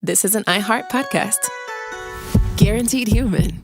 This is an iHeart podcast. Guaranteed human.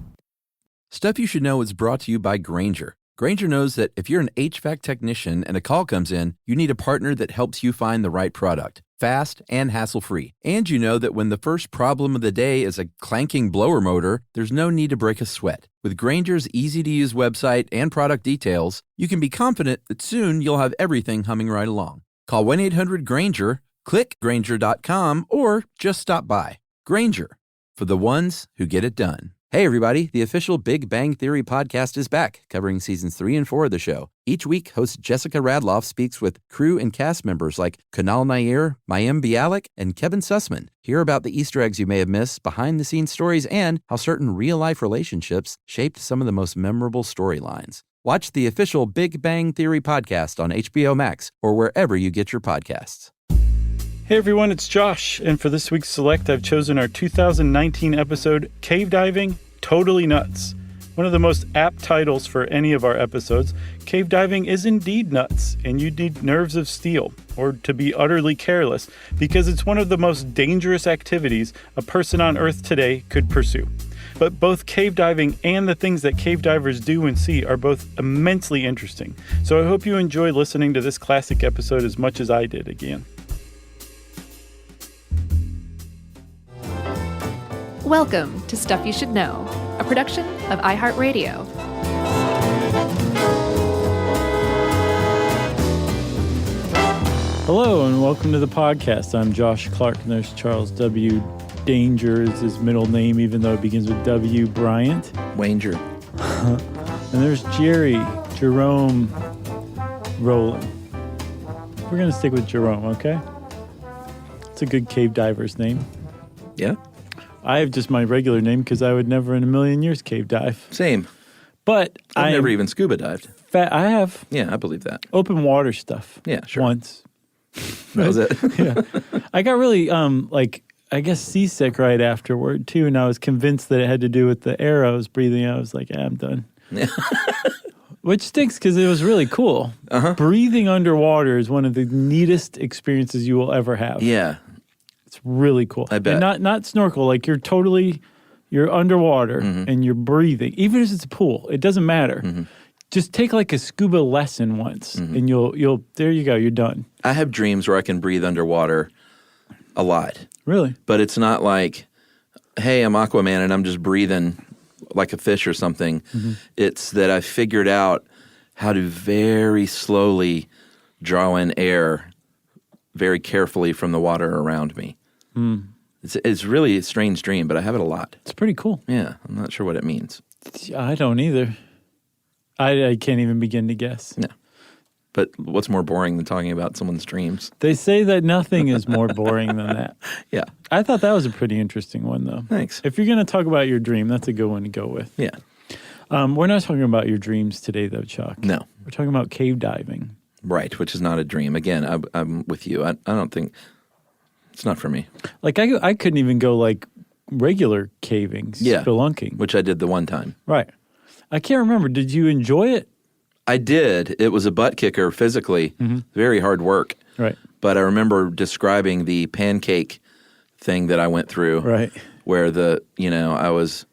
Stuff You Should Know is brought to you by Grainger. Grainger knows that if you're an HVAC technician and a call comes in, you need a partner that helps you find the right product, fast and hassle-free. And you know that when the first problem of the day is a clanking blower motor, there's no need to break a sweat. With Grainger's easy-to-use website and product details, you can be confident that soon you'll have everything humming right along. Call 1-800-GRAINGER, click Grainger.com, or just stop by. Grainger, for the ones who get it done. Hey everybody, the official Big Bang Theory podcast is back, covering seasons 3 and 4 of the show. Each week, host Jessica Radloff speaks with crew and cast members like Kunal Nair, Mayim Bialik, and Kevin Sussman. Hear about the Easter eggs you may have missed, behind-the-scenes stories, and how certain real-life relationships shaped some of the most memorable storylines. Watch the official Big Bang Theory podcast on HBO Max or wherever you get your podcasts. Hey everyone, it's Josh, and for this week's Select, I've chosen our 2019 episode, Cave Diving, Totally Nuts. One of the most apt titles for any of our episodes. Cave diving is indeed nuts, and you need nerves of steel, or to be utterly careless, because it's one of the most dangerous activities a person on Earth today could pursue. But both cave diving and the things that cave divers do and see are both immensely interesting. So I hope you enjoy listening to this classic episode as much as I did again. Welcome to Stuff You Should Know, a production of iHeartRadio. Hello and welcome to the podcast. I'm Josh Clark and there's Charles W. Danger is his middle name, even though it begins with W. Bryant. Wanger. And there's Jerome Rowland. We're going to stick with Jerome, okay? It's a good cave diver's name. Yeah? I have just my regular name because I would never in a million years cave dive. Same. But I've never even scuba dived. I have. Yeah, I believe that. Open water stuff. Yeah, sure. Once. That was it. Yeah. I got really, I guess seasick right afterward, too. And I was convinced that it had to do with the air I was breathing. I was like, I'm done. Yeah. Which stinks because it was really cool. Uh-huh. Breathing underwater is one of the neatest experiences you will ever have. Yeah. It's really cool. I bet. And not snorkel, like you're underwater and you're breathing. Even if it's a pool, it doesn't matter. Mm-hmm. Just take like a scuba lesson once and you'll there you go, you're done. I have dreams where I can breathe underwater a lot. Really? But it's not like, hey, I'm Aquaman and I'm just breathing like a fish or something. Mm-hmm. It's that I figured out how to very slowly draw in air very carefully from the water around me. Mm. It's really a strange dream, but I have it a lot. It's pretty cool. Yeah, I'm not sure what it means. I don't either. I can't even begin to guess. No. But what's more boring than talking about someone's dreams? They say that nothing is more boring than that. Yeah. I thought that was a pretty interesting one, though. Thanks. If you're going to talk about your dream, that's a good one to go with. Yeah. We're not talking about your dreams today, though, Chuck. No. We're talking about cave diving. Right, which is not a dream. Again, I'm with you. I don't think it's not for me. Like I couldn't even go like regular caving, spelunking, which I did the one time. Right. I can't remember. Did you enjoy it? I did. It was a butt kicker physically. Mm-hmm. Very hard work. Right. But I remember describing the pancake thing that I went through. Right. Where I was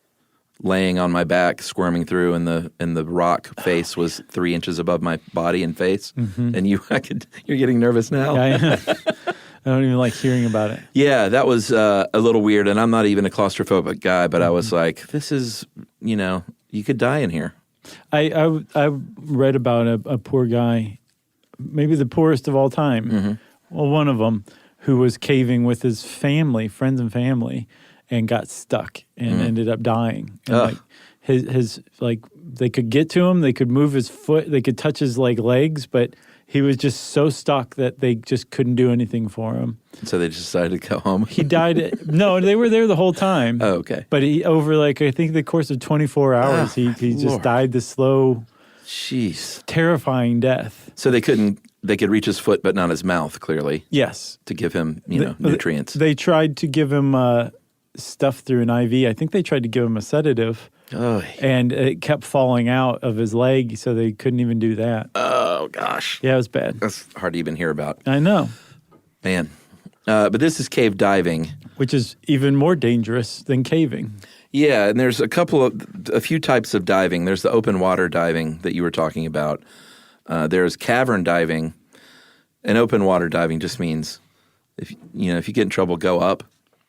laying on my back, squirming through, and the rock face was 3 inches above my body and face. Mm-hmm. And you're getting nervous now. Yeah, I don't even like hearing about it. Yeah, that was a little weird, and I'm not even a claustrophobic guy, but I was like, this is, you could die in here. I read about a poor guy, maybe the poorest of all time. Mm-hmm. Well, one of them who was caving with his family, friends and family, and got stuck and ended up dying. And his they could get to him, they could move his foot, they could touch his legs, but he was just so stuck that they just couldn't do anything for him. So they just decided to go home? He died. No, they were there the whole time. Oh, okay. But he, over I think the course of 24 hours, he just died the slow, terrifying death. So they could reach his foot, but not his mouth, clearly. Yes. To give him, nutrients. They tried to give him stuff through an IV. I think they tried to give him a sedative. Oh. And it kept falling out of his leg, so they couldn't even do that. Oh, gosh. Yeah, it was bad. That's hard to even hear about. I know. Man, But this is cave diving. Which is even more dangerous than caving. Yeah, and there's a few types of diving. There's the open water diving that you were talking about. There's cavern diving, and open water diving just means if you get in trouble, go up,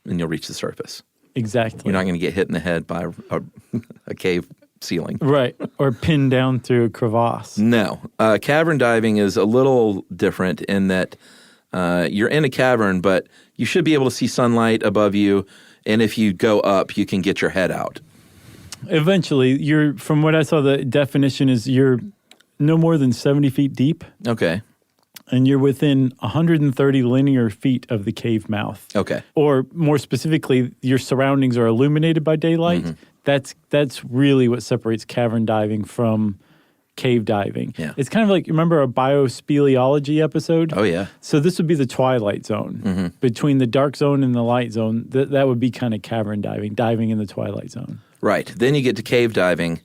and you'll reach the surface. Exactly. You're not going to get hit in the head by a cave ceiling. Right, or pinned down through a crevasse. No. Cavern diving is a little different in that you're in a cavern, but you should be able to see sunlight above you, and if you go up, you can get your head out. Eventually, from what I saw, the definition is you're no more than 70 feet deep, Okay. and you're within 130 linear feet of the cave mouth. Okay. Or more specifically, your surroundings are illuminated by daylight. Mm-hmm. That's really what separates cavern diving from cave diving. Yeah. It's kind of like, remember our biospeleology episode? Oh, yeah. So this would be the twilight zone. Between the dark zone and the light zone, that would be kind of cavern diving in the twilight zone. Right. Then you get to cave diving,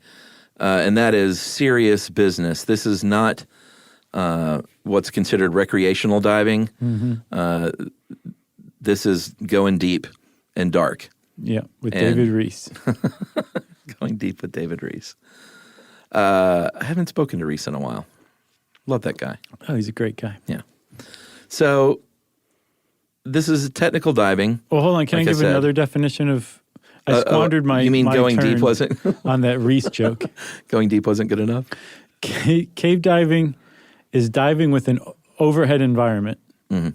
and that is serious business. This is not what's considered recreational diving. This is going deep and dark. Yeah, with And- David Reese. Going deep with David Reese. I haven't spoken to Reese in a while. Love that guy. Oh, he's a great guy. Yeah. So this is technical diving. Well, hold on. Can Like I I give said. another definition of... I squandered my You mean my going turn deep wasn't on that Reese joke. going deep wasn't good enough? Cave diving is diving with an overhead environment.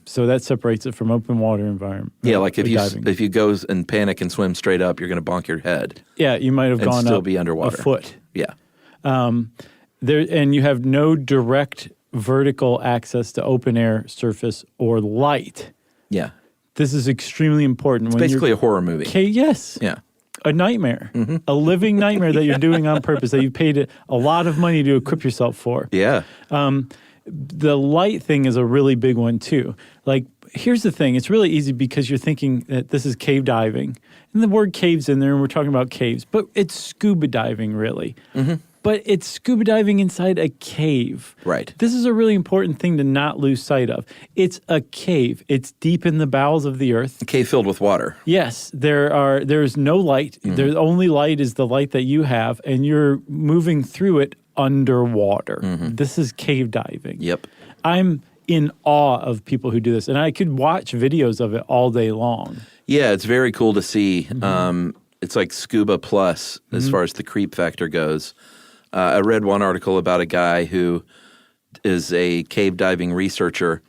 So that separates it from open water environment. Yeah, like if diving. you go and panic and swim straight up, you're going to bonk your head. Yeah, you might have and gone still up be underwater. a foot. Yeah. And you have no direct vertical access to open air, surface, or light. Yeah. This is extremely important. It's basically a horror movie. Yes. Yeah. A nightmare. A living nightmare that you're doing on purpose, that you paid a lot of money to equip yourself for. Yeah. The light thing is a really big one too. Like, here's the thing. It's really easy because you're thinking that this is cave diving. And the word cave's in there and we're talking about caves. But it's scuba diving, really. But it's scuba diving inside a cave. Right. This is a really important thing to not lose sight of. It's a cave. It's deep in the bowels of the earth. A cave filled with water. Yes, there's no light. The only light is the light that you have, and you're moving through it underwater. This is cave diving. Yep. I'm in awe of people who do this, and I could watch videos of it all day long. Yeah, it's very cool to see. It's like scuba plus as far as the creep factor goes. I read one article about a guy who is a cave diving researcher,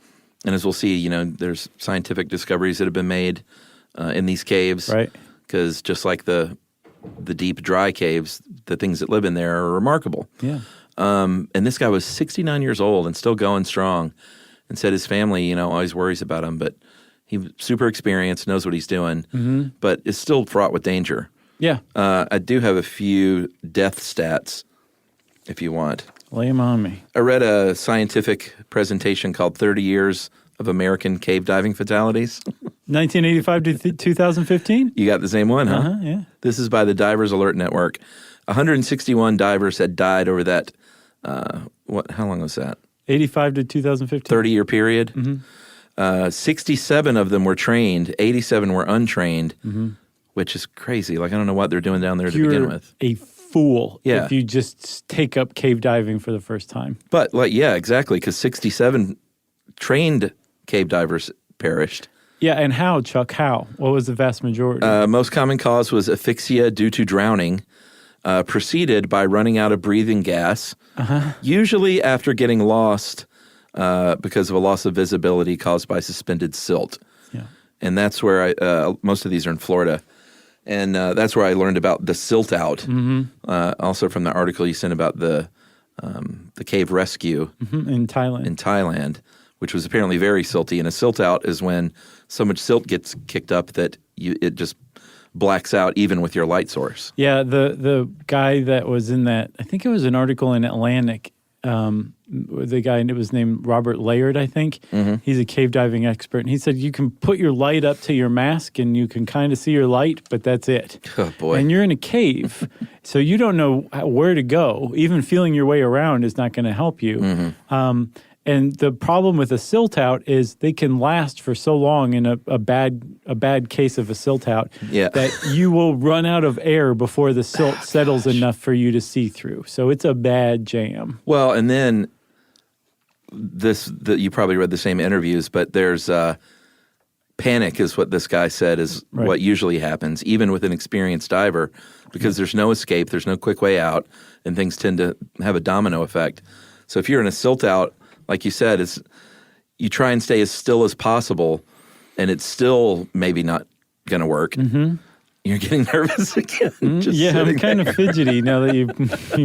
and as we'll see, there's scientific discoveries that have been made in these caves. Right. Because just like the deep, dry caves, the things that live in there are remarkable. Yeah. And this guy was 69 years old and still going strong, and said his family, always worries about him, but he's super experienced, knows what he's doing, but is still fraught with danger. Yeah. I do have a few death stats if you want. Lay them on me. I read a scientific presentation called 30 Years of American Cave Diving Fatalities. 1985 to 2015? You got the same one, huh? Uh-huh, yeah. This is by the Divers Alert Network. 161 divers had died over that, how long was that? 85 to 2015? 30-year period. 67 of them were trained. 87 were untrained, which is crazy. Like, I don't know what they're doing down there to begin with. A fool Yeah. if you just take up cave diving for the first time. But, yeah, exactly, because 67 trained cave divers perished. Yeah, and how, Chuck? How? What was the vast majority? Most common cause was asphyxia due to drowning, preceded by running out of breathing gas, usually after getting lost because of a loss of visibility caused by suspended silt. Yeah. And that's where most of these are in Florida. And that's where I learned about the silt out. Also from the article you sent about the cave rescue In Thailand. in Thailand, which was apparently very silty. And a silt out is when so much silt gets kicked up that it just blacks out even with your light source. Yeah, the guy that was in that, I think it was an article in Atlantic, the guy, it was named Robert Laird, I think. He's a cave diving expert. And he said you can put your light up to your mask and you can kind of see your light, but that's it. Oh, boy. And you're in a cave, so you don't know where to go. Even feeling your way around is not going to help you. And the problem with a silt out is they can last for so long in a bad case of a silt out that you will run out of air before the silt settles enough for you to see through. So it's a bad jam. Well, and then you probably read the same interviews, but there's panic is what this guy said is what usually happens, even with an experienced diver, because there's no escape, there's no quick way out, and things tend to have a domino effect. So if you're in a silt out, like you said, you try and stay as still as possible, and it's still maybe not going to work. Mm-hmm. You're getting nervous again. I'm kind of fidgety now that you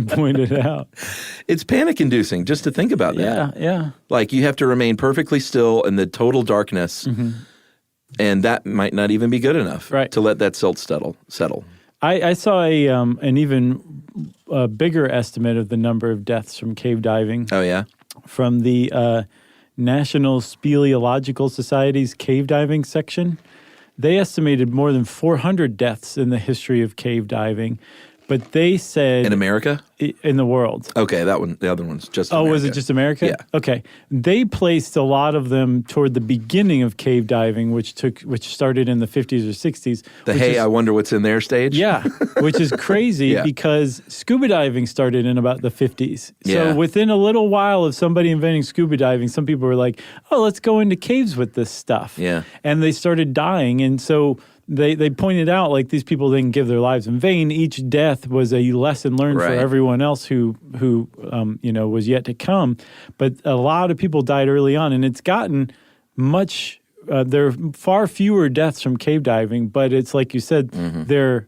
pointed it out. It's panic-inducing just to think about that. Yeah. Like you have to remain perfectly still in the total darkness, and that might not even be good enough to let that silt settle. I saw an even bigger estimate of the number of deaths from cave diving. Oh, yeah? From the National Speleological Society's cave diving section. They estimated more than 400 deaths in the history of cave diving, but they said... In America? In the world. Okay, the other one's just America. Oh, was it just America? Yeah. Okay. They placed a lot of them toward the beginning of cave diving, which started in the 50s or 60s. I wonder what's in there stage? Yeah, which is crazy because scuba diving started in about the 50s. So within a little while of somebody inventing scuba diving, some people were like, oh, let's go into caves with this stuff. Yeah. And they started dying. And so they pointed out, like, these people didn't give their lives in vain. Each death was a lesson learned for everyone else who was yet to come. But a lot of people died early on, and it's gotten much. There are far fewer deaths from cave diving, but it's like you said, they're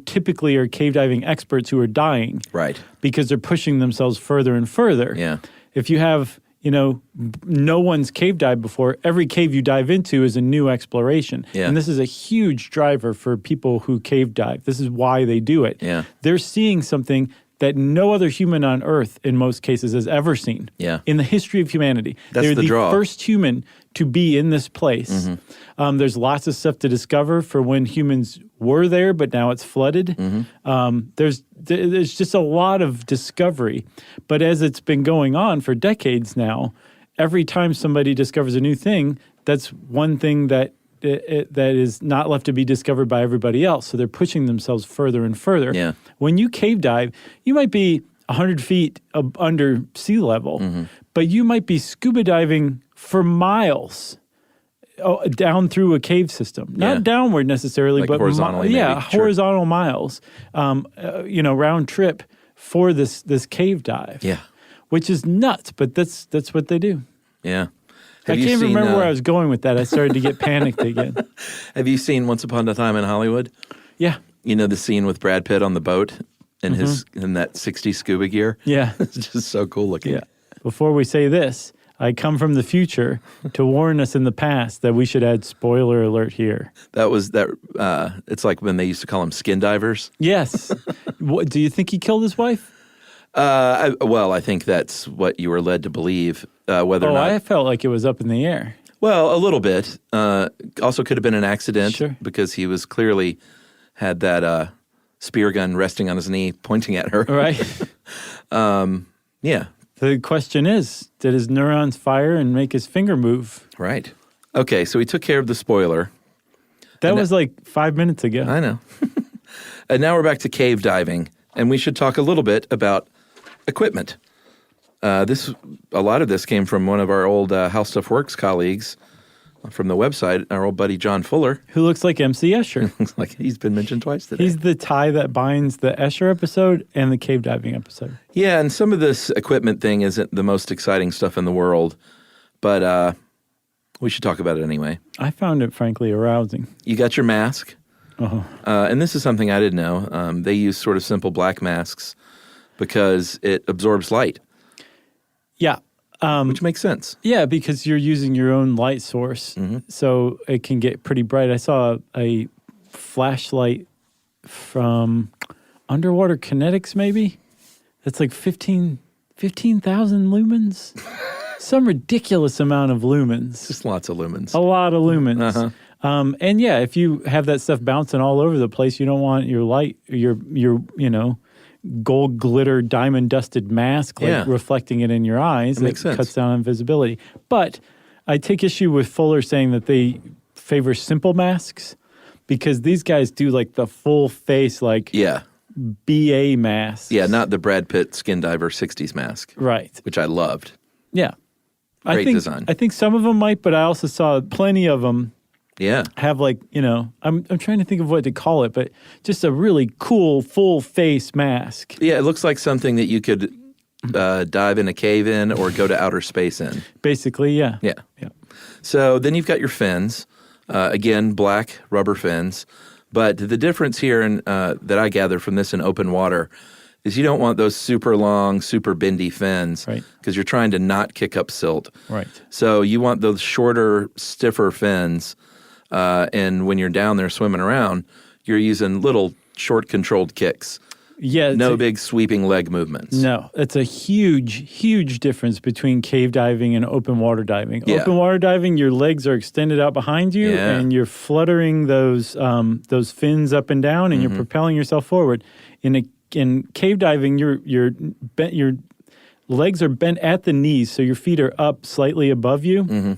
typically are cave diving experts who are dying, right? Because they're pushing themselves further and further. Yeah. If you have no one's cave dived before. Every cave you dive into is a new exploration. Yeah. And this is a huge driver for people who cave dive. This is why they do it. Yeah. They're seeing something that no other human on Earth, in most cases, has ever seen. Yeah. In the history of humanity. That's They're the draw. First human to be in this place. There's lots of stuff to discover for when humans were there, but now it's flooded. There's just a lot of discovery. But as it's been going on for decades now, every time somebody discovers a new thing, that's one thing that is not left to be discovered by everybody else. So they're pushing themselves further and further. Yeah. When you cave dive, you might be 100 feet under sea level, but you might be scuba diving for miles down through a cave system. Not downward necessarily, like but horizontally. horizontal miles, round trip for this cave dive. Yeah. Which is nuts, but that's what they do. Yeah. I can't remember where I was going with that. I started to get panicked again. Have you seen Once Upon a Time in Hollywood? Yeah. You know the scene with Brad Pitt on the boat in in that 60s scuba gear? Yeah. It's just so cool looking. Yeah. Before we say this, I come from the future to warn us in the past that we should add spoiler alert here. It's like when they used to call them skin divers. Yes. Do you think he killed his wife? I think that's what you were led to believe. Whether or not I felt like it was up in the air. Well, a little bit. Also could have been an accident because he was clearly had that spear gun resting on his knee pointing at her. Right. Yeah. The question is, did his neurons fire and make his finger move? Right. Okay, so we took care of the spoiler. That was like 5 minutes ago. I know. And now we're back to cave diving, and we should talk a little bit about equipment. A lot of this came from one of our old How Stuff Works colleagues from the website, our old buddy John Fuller. Who looks like MC Escher. Looks like he's been mentioned twice today. He's the tie that binds the Escher episode and the cave diving episode. Yeah, and some of this equipment thing isn't the most exciting stuff in the world, but we should talk about it anyway. I found it, frankly, arousing. You got your mask, and this is something I didn't know. They use sort of simple black masks because it absorbs light. Yeah. Which makes sense. Yeah, because you're using your own light source, so it can get pretty bright. I saw a flashlight from Underwater Kinetics, maybe. That's like 15,000 lumens. Some ridiculous amount of lumens. Just lots of lumens. A lot of lumens. And yeah, if you have that stuff bouncing all over the place, you don't want your light, your gold glitter, diamond dusted mask, like reflecting it in your eyes. That makes sense. Cuts down on visibility. But I take issue with Fuller saying that they favor simple masks because these guys do like the full face, like BA mask. Yeah, not the Brad Pitt Skin Diver 60s mask. Right. Which I loved. Yeah. Great design. I think some of them might, but I also saw plenty of them have like, I'm trying to think of what to call it, but just a really cool full face mask. Yeah, it looks like something that you could dive in a cave in or go to outer space in. Basically, yeah. Yeah. So then you've got your fins. Again, black rubber fins. But the difference here that I gather from this in open water is you don't want those super long, super bendy fins because you're trying to not kick up silt. Right. So you want those shorter, stiffer fins. And when you're down there swimming around, you're using little short controlled kicks. Yeah. No big sweeping leg movements. No, it's a huge, huge difference between cave diving and open water diving. Yeah. Open water diving, your legs are extended out behind you and you're fluttering those fins up and down and you're propelling yourself forward. In cave diving, your legs are bent at the knees, so your feet are up slightly above you.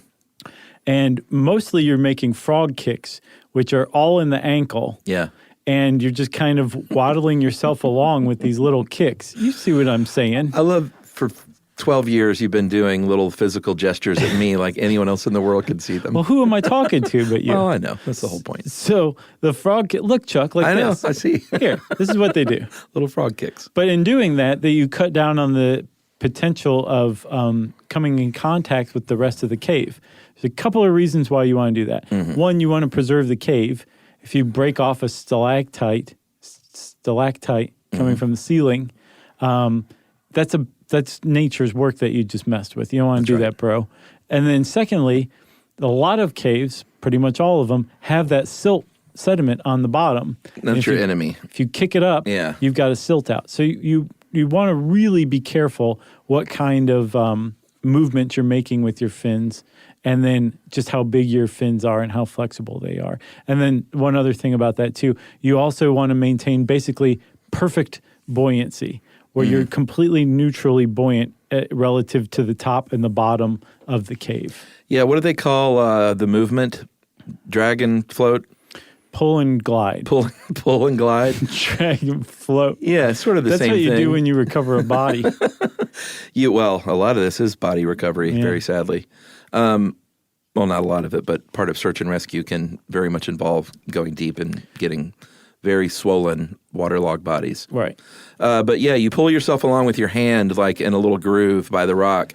And mostly you're making frog kicks, which are all in the ankle. Yeah. And you're just kind of waddling yourself along with these little kicks. You see what I'm saying? I love, for 12 years, you've been doing little physical gestures at me like anyone else in the world could see them. Well, who am I talking to but you? Oh, I know. That's the whole point. So the frog kick, look, Chuck, like this. I know. I see. Here, this is what they do. Little frog kicks. But in doing that, you cut down on the potential of coming in contact with the rest of the cave. There's a couple of reasons why you want to do that. One, you want to preserve the cave. If you break off a stalactite coming from the ceiling, that's nature's work that you just messed with. You don't want to do that, bro. And then secondly, a lot of caves, pretty much all of them, have that silt sediment on the bottom. That's your enemy. If you kick it up, you've got a silt out. So you want to really be careful what kind of movement you're making with your fins, and then just how big your fins are and how flexible they are. And then one other thing about that too, you also want to maintain basically perfect buoyancy, where you're completely neutrally buoyant relative to the top and the bottom of the cave. Yeah, what do they call the movement? Dragon float? Pull and glide. Pull and glide? Dragon float. Yeah, sort of the same thing. That's what you do when you recover a body. Well, a lot of this is body recovery, very sadly. Well, not a lot of it, but part of search and rescue can very much involve going deep and getting very swollen, waterlogged bodies. Right. But yeah, you pull yourself along with your hand like in a little groove by the rock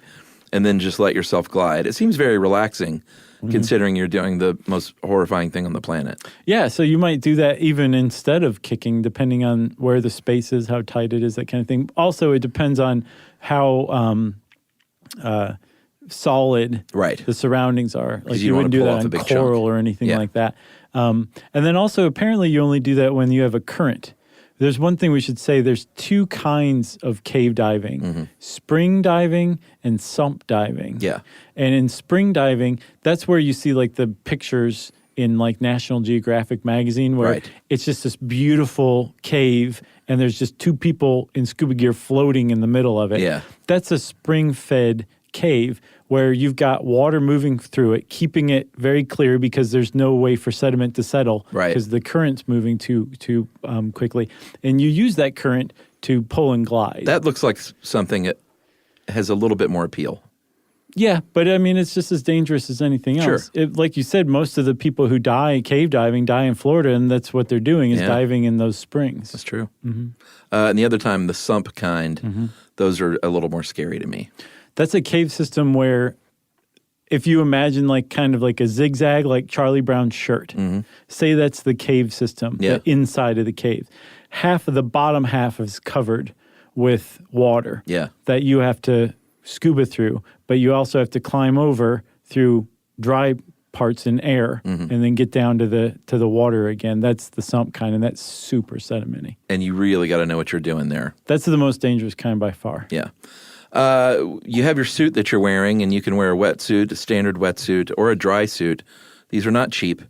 and then just let yourself glide. It seems very relaxing considering you're doing the most horrifying thing on the planet. Yeah, so you might do that even instead of kicking, depending on where the space is, how tight it is, that kind of thing. Also, it depends on how solid the surroundings are. Like you wouldn't do that on coral or anything like that. And then also, apparently, you only do that when you have a current. There's one thing we should say. There's two kinds of cave diving, spring diving and sump diving. Yeah. And in spring diving, that's where you see like the pictures in like National Geographic magazine where it's just this beautiful cave and there's just two people in scuba gear floating in the middle of it. Yeah. That's a spring-fed cave where you've got water moving through it, keeping it very clear because there's no way for sediment to settle because the current's moving too quickly. And you use that current to pull and glide. That looks like something that has a little bit more appeal. Yeah, but I mean, it's just as dangerous as anything else. Sure. Like you said, most of the people who die cave diving die in Florida, and that's what they're doing is diving in those springs. That's true. And the other time, the sump kind, those are a little more scary to me. That's a cave system where if you imagine like kind of like a zigzag, like Charlie Brown's shirt, say that's the cave system, the inside of the cave. Half of the bottom half is covered with water that you have to scuba through, but you also have to climb over through dry parts in air and then get down to the water again. That's the sump kind, and that's super sedimenty. And you really got to know what you're doing there. That's the most dangerous kind by far. Yeah. You have your suit that you're wearing, and you can wear a wetsuit, a standard wetsuit, or a dry suit. These are not cheap.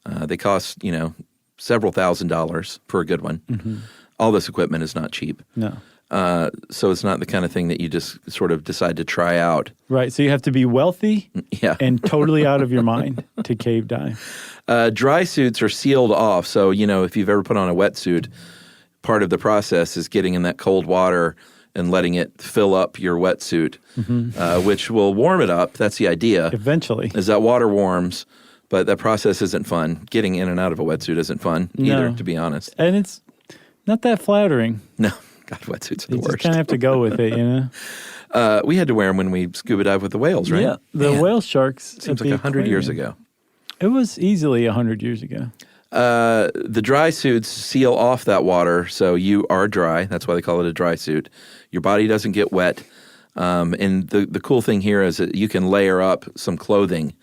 They cost, several $1,000s for a good one. All this equipment is not cheap. No. So it's not the kind of thing that you just sort of decide to try out. Right. So you have to be wealthy Yeah. and totally out of your mind to cave dive. Dry suits are sealed off. So, if you've ever put on a wetsuit, part of the process is getting in that cold water and letting it fill up your wetsuit, which will warm it up. That's the idea. Eventually. Is that water warms, but that process isn't fun. Getting in and out of a wetsuit isn't fun either, No. to be honest. And it's not that flattering. No. God, wetsuits are the You just worst. kind of have to go with it, We had to wear them when we scuba dive with the whales, right? Yeah. The Man, whale sharks. seems at like the 100 years aquarium. ago. It was easily 100 years ago. The dry suits seal off that water, so you are dry. That's why they call it a dry suit. Your body doesn't get wet. And the cool thing here is that you can layer up some clothing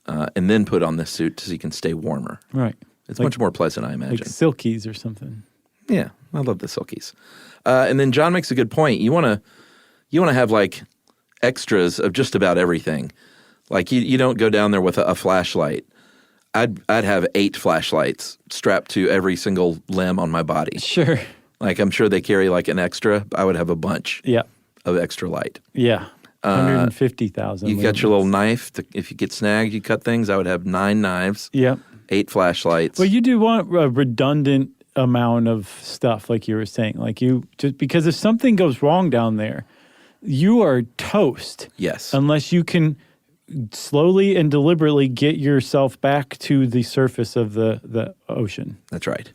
and then put on this suit so you can stay warmer. Right. It's much more pleasant, I imagine. Like silkies or something. Yeah, I love the silkies. And then John makes a good point. You want to have like extras of just about everything. Like you don't go down there with a flashlight. I'd have 8 flashlights strapped to every single limb on my body. Sure. Like I'm sure they carry like an extra. I would have a bunch Yeah. of extra light. Yeah. 150,000. You got your little knife. If you get snagged, you cut things. I would have 9 knives, Yep. 8 flashlights. Well, you do want a redundant amount of stuff, like you were saying. Like just because if something goes wrong down there, you are toast. Yes. Unless you can slowly and deliberately get yourself back to the surface of the ocean. That's right.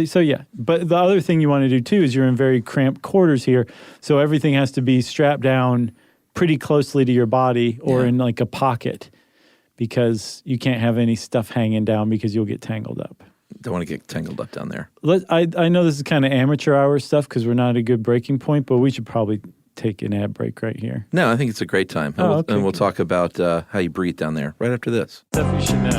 So yeah. But the other thing you want to do too is you're in very cramped quarters here, so everything has to be strapped down pretty closely to your body or in like a pocket, because you can't have any stuff hanging down because you'll get tangled up. Don't want to get tangled up down there. I know this is kind of amateur hour stuff because we're not a good breaking point, but we should probably take an ad break right here. No, I think it's a great time. And okay, we'll good. talk about how you breathe down there right after this. Stuff you should know.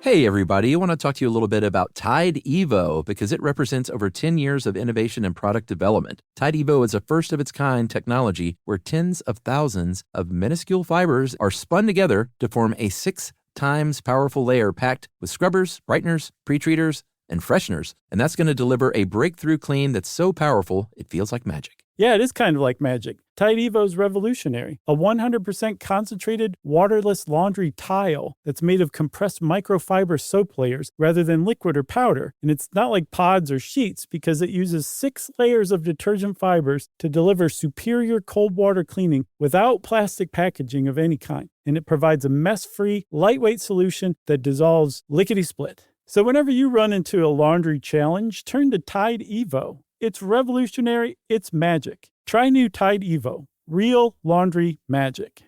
Hey, everybody. I want to talk to you a little bit about Tide Evo because it represents over 10 years of innovation and product development. Tide Evo is a first-of-its-kind technology where tens of thousands of minuscule fibers are spun together to form a 6 times powerful layer packed with scrubbers, brighteners, pre-treaters, and fresheners. And that's going to deliver a breakthrough clean that's so powerful, it feels like magic. Yeah, it is kind of like magic. Tide Evo is revolutionary. A 100% concentrated, waterless laundry tile that's made of compressed microfiber soap layers rather than liquid or powder. And it's not like pods or sheets because it uses 6 layers of detergent fibers to deliver superior cold water cleaning without plastic packaging of any kind. And it provides a mess-free, lightweight solution that dissolves lickety-split. So whenever you run into a laundry challenge, turn to Tide Evo. It's revolutionary. It's magic. Try new Tide Evo. Real laundry magic.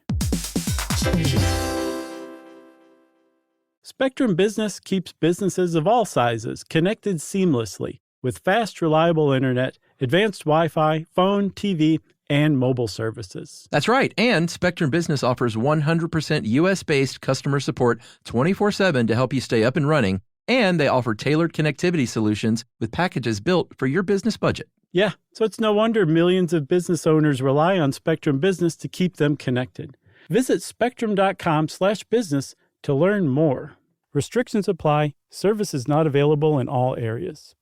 Spectrum Business keeps businesses of all sizes connected seamlessly with fast, reliable internet, advanced Wi-Fi, phone, TV, and mobile services. That's right. And Spectrum Business offers 100% U.S.-based customer support 24/7 to help you stay up and running. And they offer tailored connectivity solutions with packages built for your business budget. Yeah, so it's no wonder millions of business owners rely on Spectrum Business to keep them connected. Visit spectrum.com/business to learn more. Restrictions apply. Services not available in all areas.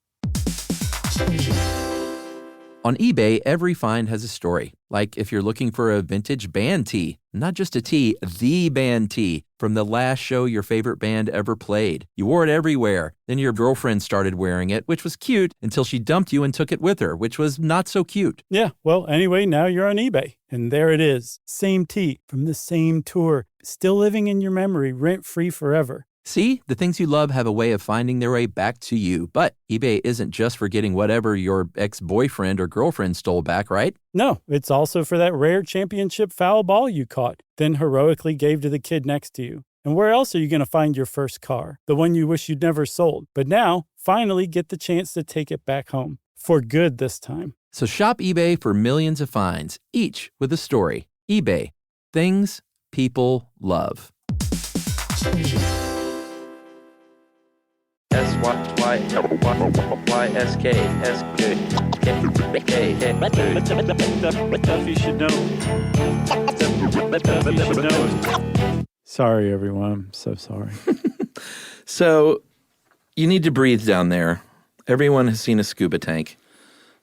On eBay, every find has a story. Like if you're looking for a vintage band tee, not just a tee, the band tee from the last show your favorite band ever played. You wore it everywhere. Then your girlfriend started wearing it, which was cute until she dumped you and took it with her, which was not so cute. Yeah, well, anyway, now you're on eBay. And there it is. Same tee from the same tour. Still living in your memory, rent-free forever. See, the things you love have a way of finding their way back to you. But eBay isn't just for getting whatever your ex-boyfriend or girlfriend stole back, right? No, it's also for that rare championship foul ball you caught, then heroically gave to the kid next to you. And where else are you going to find your first car? The one you wish you'd never sold. But now, finally get the chance to take it back home. For good this time. So shop eBay for millions of finds, each with a story. eBay. Things people love. Stuff you should know. Stuff you should know. Sorry, everyone. I'm so sorry. So you need to breathe down there. Everyone has seen a scuba tank,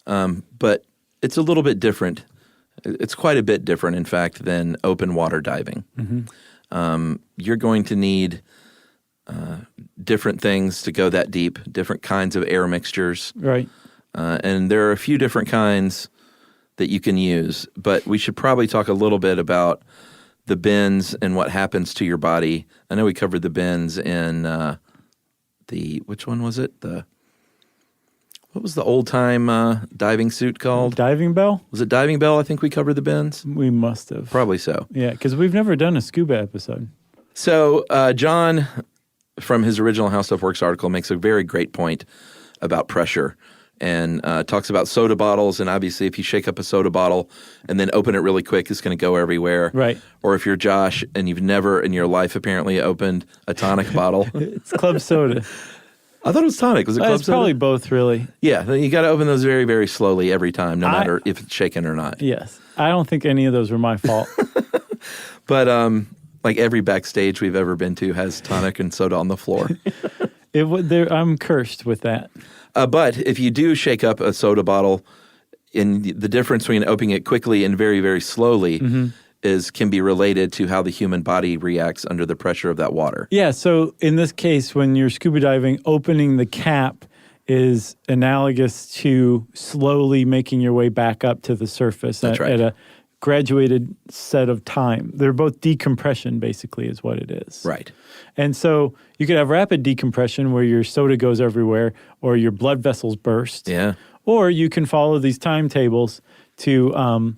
but it's a little bit different. It's quite a bit different, in fact, than open water diving. You're going to need different things to go that deep, different kinds of air mixtures. Right. And there are a few different kinds that you can use, but we should probably talk a little bit about the bends and what happens to your body. I know we covered the bends in which one was it? What was the old-time diving suit called? Diving bell? Was it Diving Bell? I think we covered the bends. We must have. Probably so. Yeah, because we've never done a scuba episode. So John, from his original How Stuff Works article, makes a very great point about pressure and talks about soda bottles. And obviously, if you shake up a soda bottle and then open it really quick, it's going to go everywhere. Right. Or if you're Josh and you've never in your life apparently opened a tonic bottle. It's club soda. I thought it was tonic. Was it club It's soda? probably both, really. Yeah, you got to open those very, very slowly every time, no matter if it's shaken or not. Yes. I don't think any of those were my fault. But like every backstage we've ever been to has tonic and soda on the floor. I'm cursed with that. But if you do shake up a soda bottle, the difference between opening it quickly and very, very slowly can be related to how the human body reacts under the pressure of that water. Yeah, so in this case, when you're scuba diving, opening the cap is analogous to slowly making your way back up to the surface. That's right. At a graduated set of time. They're both decompression, basically, is what it is. Right. And so you could have rapid decompression where your soda goes everywhere or your blood vessels burst. Yeah. Or you can follow these timetables to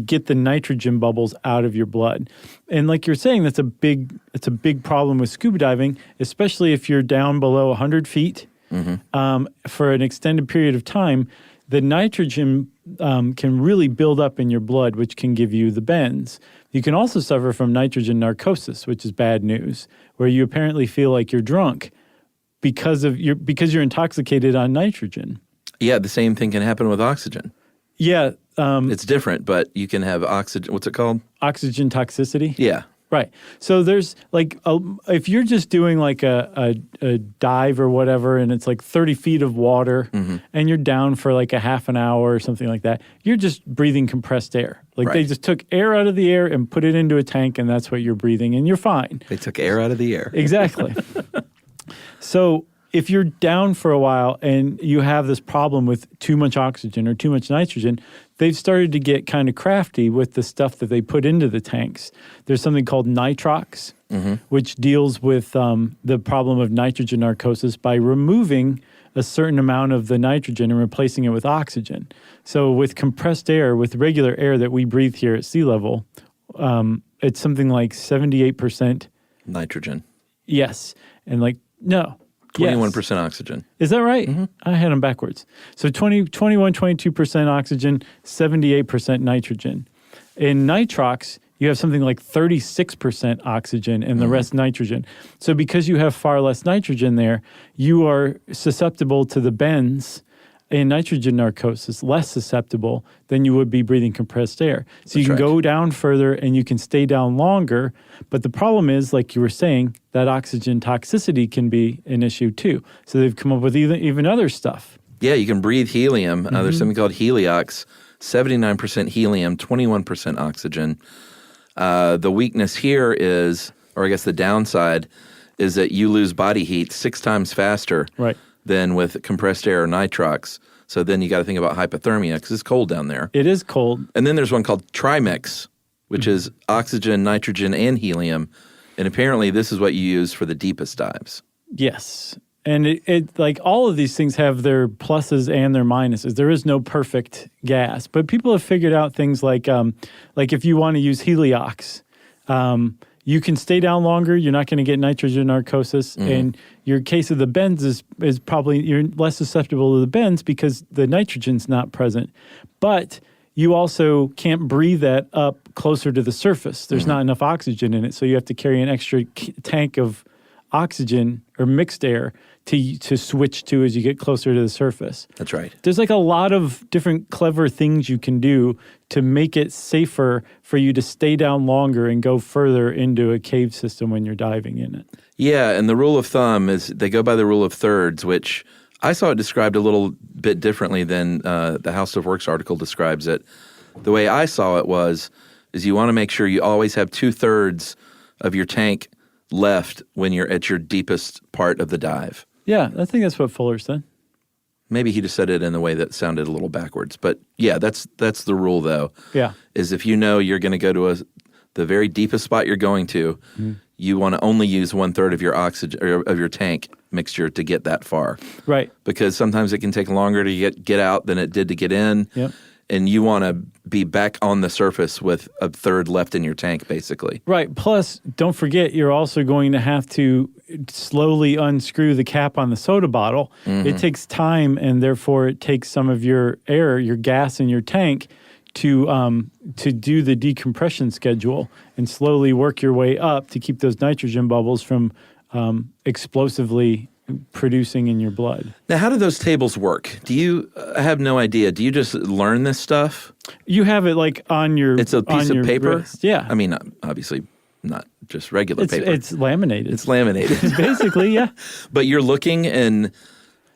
get the nitrogen bubbles out of your blood. And like you're saying, that's a big problem with scuba diving, especially if you're down below 100 feet for an extended period of time. The nitrogen can really build up in your blood, which can give you the bends. You can also suffer from nitrogen narcosis, which is bad news, where you apparently feel like you're drunk because you're intoxicated on nitrogen. Yeah, the same thing can happen with oxygen. Yeah. It's different, but you can have oxygen. What's it called? Oxygen toxicity? Yeah. Right. So there's like, if you're just doing like a dive or whatever, and it's like 30 feet of water and you're down for like a half an hour or something like that, you're just breathing compressed air. Like they just took air out of the air and put it into a tank, and that's what you're breathing, and you're fine. They took air out of the air. Exactly. So if you're down for a while and you have this problem with too much oxygen or too much nitrogen, they've started to get kind of crafty with the stuff that they put into the tanks. There's something called nitrox, which deals with the problem of nitrogen narcosis by removing a certain amount of the nitrogen and replacing it with oxygen. So with compressed air, with regular air that we breathe here at sea level, it's something like 78% nitrogen. Yes. And like, no. 21% oxygen. Is that right? I had them backwards. So 22% oxygen, 78% nitrogen. In nitrox, you have something like 36% oxygen and the rest nitrogen. So because you have far less nitrogen there, you are susceptible to the bends in nitrogen narcosis, less susceptible than you would be breathing compressed air. So you can go down further and you can stay down longer. But the problem is, like you were saying, that oxygen toxicity can be an issue too. So they've come up with even other stuff. Yeah, you can breathe helium. There's something called Heliox, 79% helium, 21% oxygen. The weakness here is, or I guess the downside, is that you lose body heat 6 times faster than with compressed air or nitrox. So then you got to think about hypothermia because it's cold down there. It is cold. And then there's one called Trimix, which is oxygen, nitrogen, and helium. And apparently this is what you use for the deepest dives. Yes. And it like all of these things have their pluses and their minuses. There is no perfect gas, but people have figured out things like if you want to use Heliox, you can stay down longer. You're not going to get nitrogen narcosis. And your case of the bends is probably, you're less susceptible to the bends because the nitrogen's not present. But you also can't breathe that up closer to the surface. There's not enough oxygen in it. So you have to carry an extra tank of oxygen or mixed air to switch to as you get closer to the surface. That's right. There's like a lot of different clever things you can do to make it safer for you to stay down longer and go further into a cave system when you're diving in it. Yeah, and the rule of thumb is they go by the rule of thirds, which I saw it described a little bit differently than the House of Works article describes it. The way I saw it is you want to make sure you always have 2/3 of your tank left when you're at your deepest part of the dive. Yeah, I think that's what Fuller said. Maybe he just said it in a way that sounded a little backwards. But yeah, that's the rule, though. Yeah. Is if you know you're going to go to the very deepest spot you're going to, you want to only use 1/3 of your oxygen or of your tank mixture to get that far. Right. Because sometimes it can take longer to get out than it did to get in. Yep. And you want to be back on the surface with 1/3 left in your tank, basically. Right. Plus, don't forget, you're also going to have to slowly unscrew the cap on the soda bottle. It takes time, and therefore it takes some of your air, your gas in your tank to do the decompression schedule and slowly work your way up to keep those nitrogen bubbles from explosively producing in your blood. Now, how do those tables work? I have no idea. Do you just learn this stuff? You have it like on your It's a piece of paper? wrist. Yeah. I mean, obviously not just regular paper. It's laminated. It's laminated. Basically, yeah. But you're looking and...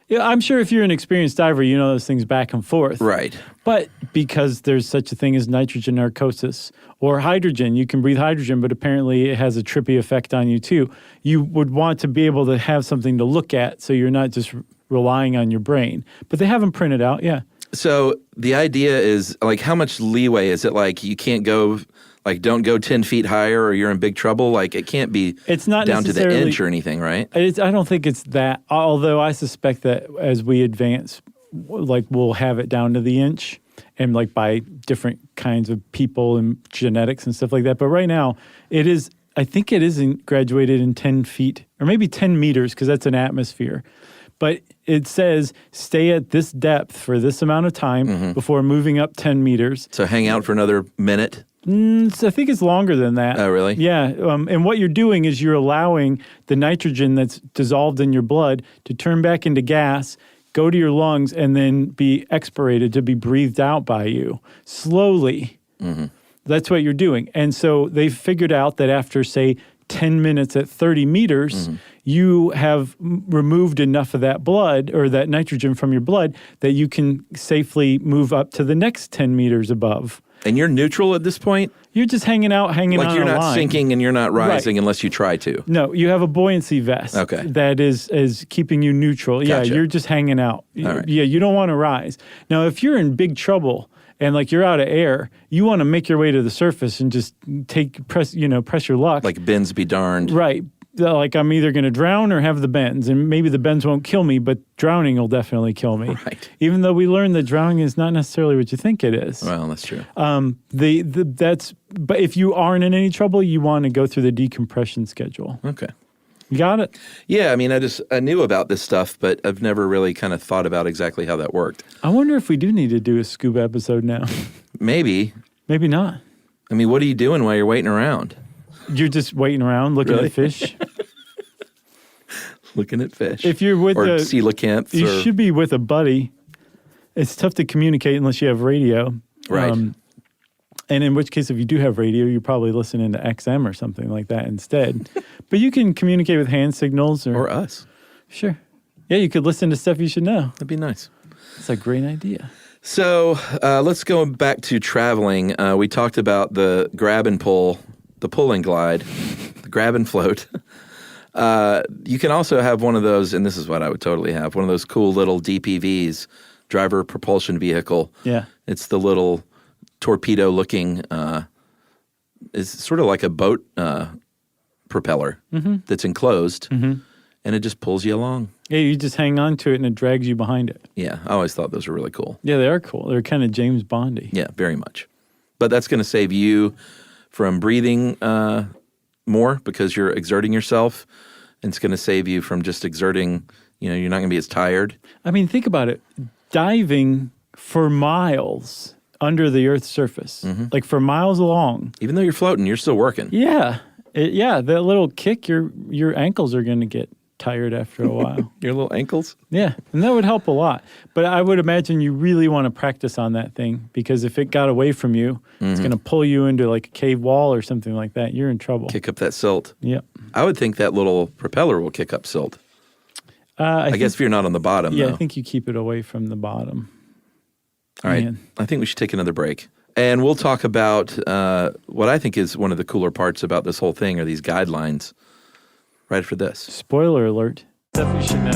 Yeah, I'm sure if you're an experienced diver, you know those things back and forth. Right. But because there's such a thing as nitrogen narcosis or hydrogen, you can breathe hydrogen, but apparently it has a trippy effect on you too. You would want to be able to have something to look at so you're not just relying on your brain. But they have them printed out, yeah. So the idea is, like, how much leeway is it? Like, you can't go... Like, don't go 10 feet higher or you're in big trouble. Like, it can't be it's not down to the necessarily- inch or anything, right? I don't think it's that, although I suspect that as we advance, like, we'll have it down to the inch and, like, by different kinds of people and genetics and stuff like that. But right now, I think it is graduated in 10 feet or maybe 10 meters because that's an atmosphere. But it says stay at this depth for this amount of time before moving up 10 meters. So hang out for another minute? So I think it's longer than that. Oh, really? Yeah. And what you're doing is you're allowing the nitrogen that's dissolved in your blood to turn back into gas, go to your lungs, and then be expirated to be breathed out by you slowly. That's what you're doing. And so they've figured out that after, say, 10 minutes at 30 meters, you have removed enough of that blood or that nitrogen from your blood that you can safely move up to the next 10 meters above. And you're neutral at this point? You're just hanging out, Like, on you're a not line. sinking and you're not rising Right. unless you try to. No, you have a buoyancy vest. Okay. That is keeping you neutral. Gotcha. Yeah, you're just hanging out. All right. Yeah, you don't want to rise. Now, if you're in big trouble and like you're out of air, you want to make your way to the surface and just press your luck. Like, bends be darned. Right. Like, I'm either going to drown or have the bends, and maybe the bends won't kill me, but drowning will definitely kill me. Right. Even though we learned that drowning is not necessarily what you think it is. Well, that's true. But if you aren't in any trouble, you want to go through the decompression schedule. Okay. You got it? Yeah, I mean, I knew about this stuff, but I've never really kind of thought about exactly how that worked. I wonder if we do need to do a scuba episode now. Maybe. Maybe not. I mean, what are you doing while you're waiting around? You're just waiting around looking Really? at fish. Looking at fish. If you're with or a coelacanths. you or, should be with a buddy. It's tough to communicate unless you have radio. Right. And in which case, if you do have radio, you're probably listening to XM or something like that instead. But you can communicate with hand signals or us. Sure. Yeah, you could listen to stuff you should know. That'd be nice. It's a great idea. So let's go back to traveling. We talked about the grab and pull, the pull and glide, the grab and float. You can also have one of those, and this is what I would totally have, one of those cool little DPVs, driver propulsion vehicle. Yeah. It's the little torpedo-looking, it's sort of like a boat propeller that's enclosed, and it just pulls you along. Yeah, you just hang on to it and it drags you behind it. Yeah, I always thought those were really cool. Yeah, they are cool. They're kind of James Bondy. Yeah, very much. But that's going to save you from breathing more because you're exerting yourself. And it's going to save you from just exerting, you're not going to be as tired. I mean, think about it. Diving for miles under the Earth's surface, like for miles along. Even though you're floating, you're still working. Yeah. That little kick, your ankles are going to get tired after a while. Your little ankles? Yeah, and that would help a lot. But I would imagine you really want to practice on that thing because if it got away from you, it's going to pull you into like a cave wall or something like that. You're in trouble. Kick up that silt. Yep. I would think that little propeller will kick up silt. I guess if you're not on the bottom, yeah, though. I think you keep it away from the bottom. All right. Man. I think we should take another break. And we'll talk about what I think is one of the cooler parts about this whole thing are these guidelines right after this. Spoiler alert. Stuff you should know.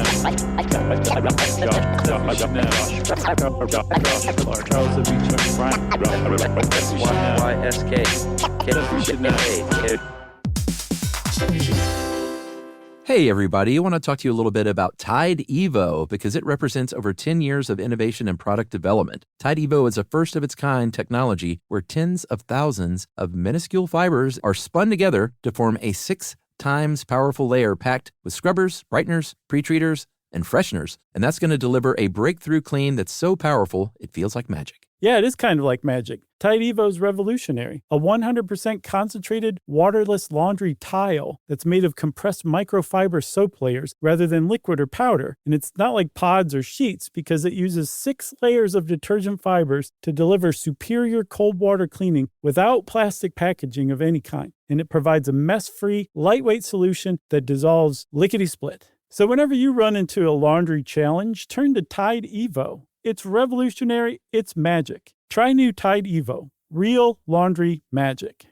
Hey, everybody. I want to talk to you a little bit about Tide Evo because it represents over 10 years of innovation and product development. Tide Evo is a first-of-its-kind technology where tens of thousands of minuscule fibers are spun together to form a 6 times powerful layer packed with scrubbers, brighteners, pre-treaters, and fresheners. And that's going to deliver a breakthrough clean that's so powerful, it feels like magic. Yeah, it is kind of like magic. Tide Evo is revolutionary. A 100% concentrated, waterless laundry tile that's made of compressed microfiber soap layers rather than liquid or powder. And it's not like pods or sheets because it uses 6 layers of detergent fibers to deliver superior cold water cleaning without plastic packaging of any kind. And it provides a mess-free, lightweight solution that dissolves lickety-split. So whenever you run into a laundry challenge, turn to Tide Evo. It's revolutionary. It's magic. Try new Tide Evo. Real laundry magic.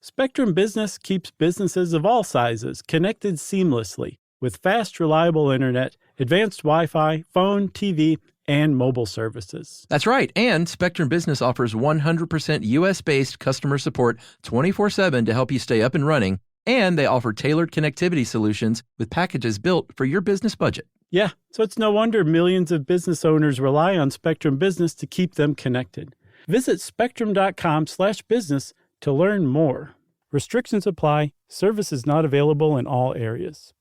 Spectrum Business keeps businesses of all sizes connected seamlessly with fast, reliable internet, advanced Wi-Fi, phone, TV, and mobile services. That's right. And Spectrum Business offers 100% U.S.-based customer support 24/7 to help you stay up and running. And they offer tailored connectivity solutions with packages built for your business budget. Yeah, so it's no wonder millions of business owners rely on Spectrum Business to keep them connected. Visit spectrum.com/business to learn more. Restrictions apply. Services not available in all areas.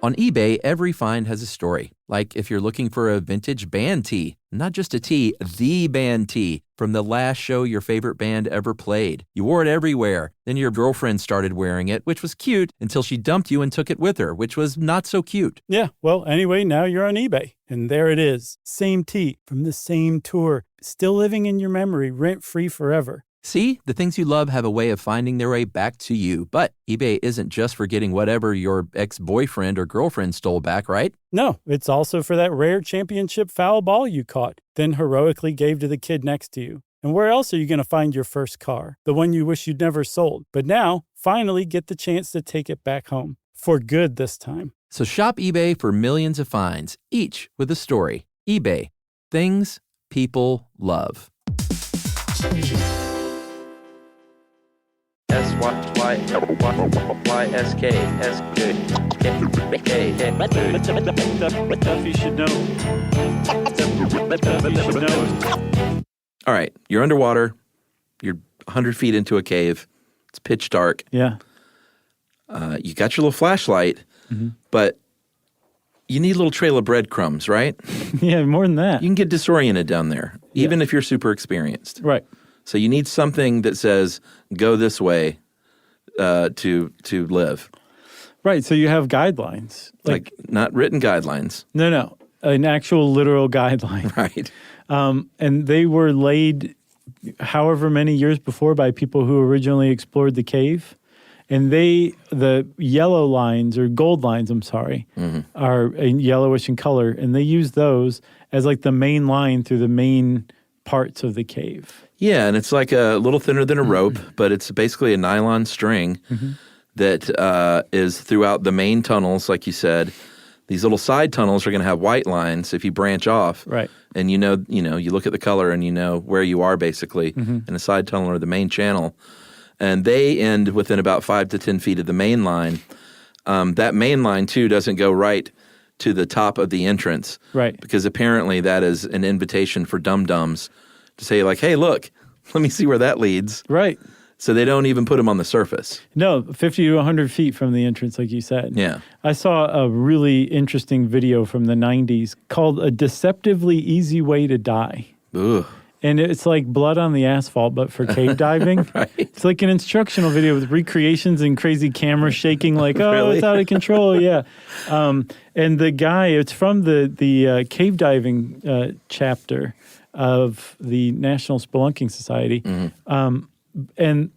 On eBay, every find has a story. Like if you're looking for a vintage band tee, not just a tee, the band tee from the last show your favorite band ever played. You wore it everywhere. Then your girlfriend started wearing it, which was cute until she dumped you and took it with her, which was not so cute. Yeah, well, anyway, now you're on eBay. And there it is. Same tee from the same tour. Still living in your memory, rent-free forever. See, the things you love have a way of finding their way back to you. But eBay isn't just for getting whatever your ex-boyfriend or girlfriend stole back, right? No, it's also for that rare championship foul ball you caught, then heroically gave to the kid next to you. And where else are you going to find your first car? The one you wish you'd never sold. But now, finally get the chance to take it back home. For good this time. So shop eBay for millions of finds, each with a story. eBay. Things people love. Stuff you should know. All right, you're underwater. You're 100 feet into a cave. It's pitch dark. Yeah. You got your little flashlight, but you need a little trail of breadcrumbs, right? Yeah, more than that. You can get disoriented down there, even if you're super experienced. Right. So you need something that says, go this way to live. Right, so you have guidelines. Like not written guidelines. No, an actual literal guideline. Right. And they were laid however many years before by people who originally explored the cave. And the yellow lines, or gold lines, are yellowish in color. And they use those as like the main line through the main parts of the cave. Yeah, and it's like a little thinner than a rope, but it's basically a nylon string that is throughout the main tunnels, like you said. These little side tunnels are going to have white lines if you branch off. Right. And you look at the color and you know where you are basically in a side tunnel or the main channel. And they end within about 5 to 10 feet of the main line. That main line, too, doesn't go right to the top of the entrance. Right. Because apparently that is an invitation for dum-dums to say, like, hey, look, let me see where that leads. Right. So they don't even put them on the surface. No, 50 to 100 feet from the entrance, like you said. Yeah. I saw a really interesting video from the 90s called A Deceptively Easy Way to Die. Ugh. And it's like blood on the asphalt, but for cave diving. Right. It's like an instructional video with recreations and crazy camera shaking like, oh, Really? it's out of control. Yeah. And the guy, it's from the cave diving chapter of the National Spelunking Society. And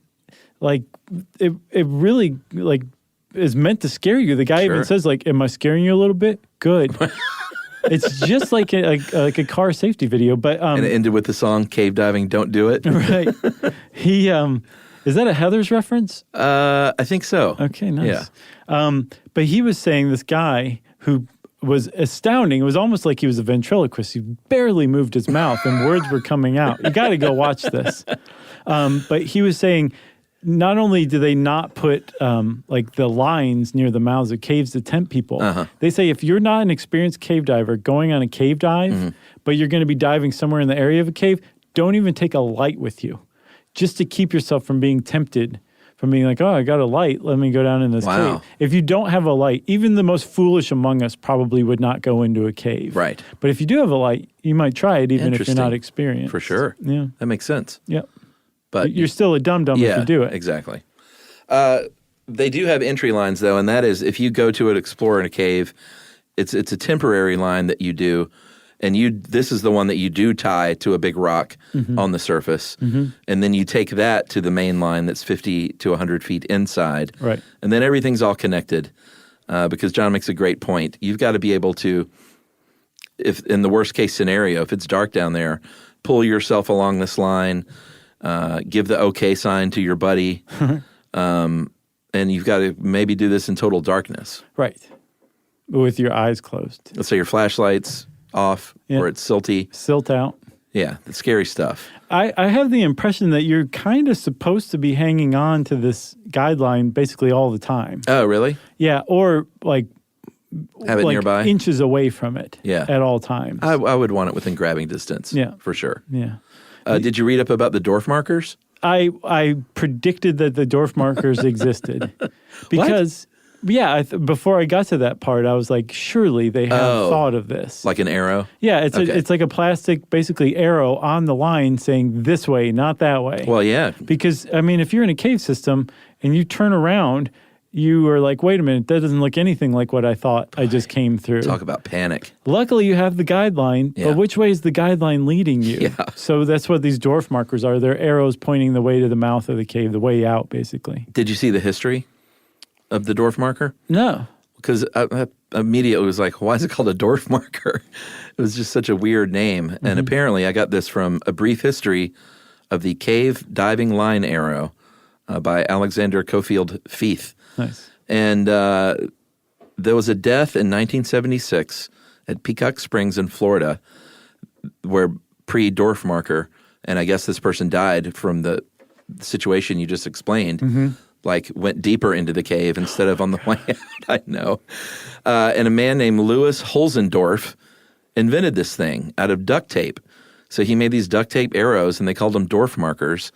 like, it really like is meant to scare you. The guy Sure. even says like, am I scaring you a little bit? Good. It's just like a car safety video, but And it ended with the song "Cave Diving, Don't Do It." right. He is that a Heathers reference? I think so. Okay, nice. Yeah. But he was saying this guy who was astounding. It was almost like he was a ventriloquist. He barely moved his mouth and words were coming out. You got to go watch this. But he was saying, not only do they not put like the lines near the mouths of caves to tempt people, they say if you're not an experienced cave diver going on a cave dive, but you're going to be diving somewhere in the area of a cave, don't even take a light with you, just to keep yourself from being tempted, from being like, oh, I got a light, let me go down in this Wow. cave. If you don't have a light, even the most foolish among us probably would not go into a cave. Right. But if you do have a light, you might try it even if you're not Interesting. experienced. For sure. Yeah. That makes sense. Yep. But You're still a dum-dum if you do it. Exactly. They do have entry lines though, and that is if you go to explore in a cave, it's a temporary line that you do, and this is the one that you do tie to a big rock on the surface, and then you take that to the main line that's 50 to 100 feet inside, Right. and then everything's all connected. Because John makes a great point. You've got to be able to, if in the worst case scenario, if it's dark down there, pull yourself along this line. Give the okay sign to your buddy, and you've got to maybe do this in total darkness. Right. With your eyes closed. Let's say your flashlight's off Yeah. or it's silty. Silt out. Yeah, the scary stuff. I have the impression that you're kind of supposed to be hanging on to this guideline basically all the time. Oh, really? Yeah, or like Have it nearby? inches away from it Yeah. at all times. I would want it within grabbing distance. Yeah. For sure. yeah. Did you read up about the dwarf markers? I predicted that the dwarf markers existed because, before I got to that part, I was like, surely they have thought of this. Like an arrow? Yeah, it's Okay. it's like a plastic, basically arrow on the line saying this way, not that way. Well, yeah. Because I mean, if you're in a cave system and you turn around, you are like, wait a minute, that doesn't look anything like what I thought I just came through. Talk about panic. Luckily, you have the guideline, Yeah. but which way is the guideline leading you? Yeah. So that's what these dwarf markers are. They're arrows pointing the way to the mouth of the cave, the way out, basically. Did you see the history of the dwarf marker? No. Because I immediately was like, why is it called a dwarf marker? It was just such a weird name. And apparently I got this from A Brief History of the Cave Diving Line Arrow by Alexander Cofield Feith. Nice. And there was a death in 1976 at Peacock Springs in Florida where pre-dwarf marker, and I guess this person died from the situation you just explained, like went deeper into the cave instead of on the way out. I know. And a man named Louis Holzendorf invented this thing out of duct tape. So he made these duct tape arrows, and they called them dwarf markers.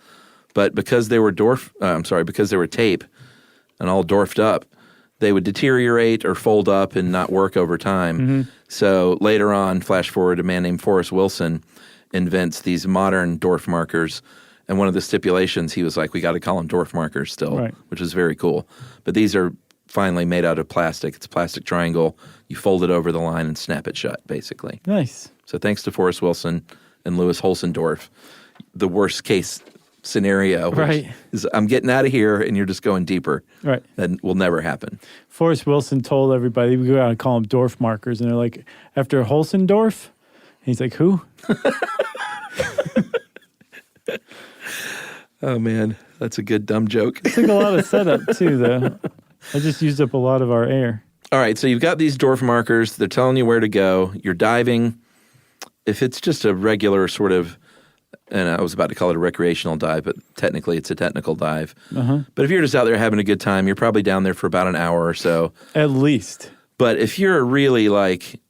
But because they were because they were tape and all dwarfed up, they would deteriorate or fold up and not work over time. So later on, flash forward, a man named Forrest Wilson invents these modern dwarf markers. And one of the stipulations, he was like, we got to call them dwarf markers still, Right. which is very cool. But these are finally made out of plastic. It's a plastic triangle. You fold it over the line and snap it shut, basically. Nice. So thanks to Forrest Wilson and Louis Holzendorf, the worst case scenario, which Right. is I'm getting out of here and you're just going deeper. Right. That will never happen. Forrest Wilson told everybody we got to call them dwarf markers, and they're like, after Holzendorf? He's like, who? Oh, man. That's a good dumb joke. Took a lot of setup too, though. I just used up a lot of our air. All right, so you've got these dwarf markers. They're telling you where to go. You're diving. If it's just a regular sort of, and I was about to call it a recreational dive, but technically it's a technical dive. But if you're just out there having a good time, you're probably down there for about an hour or so. At least. But if you're really like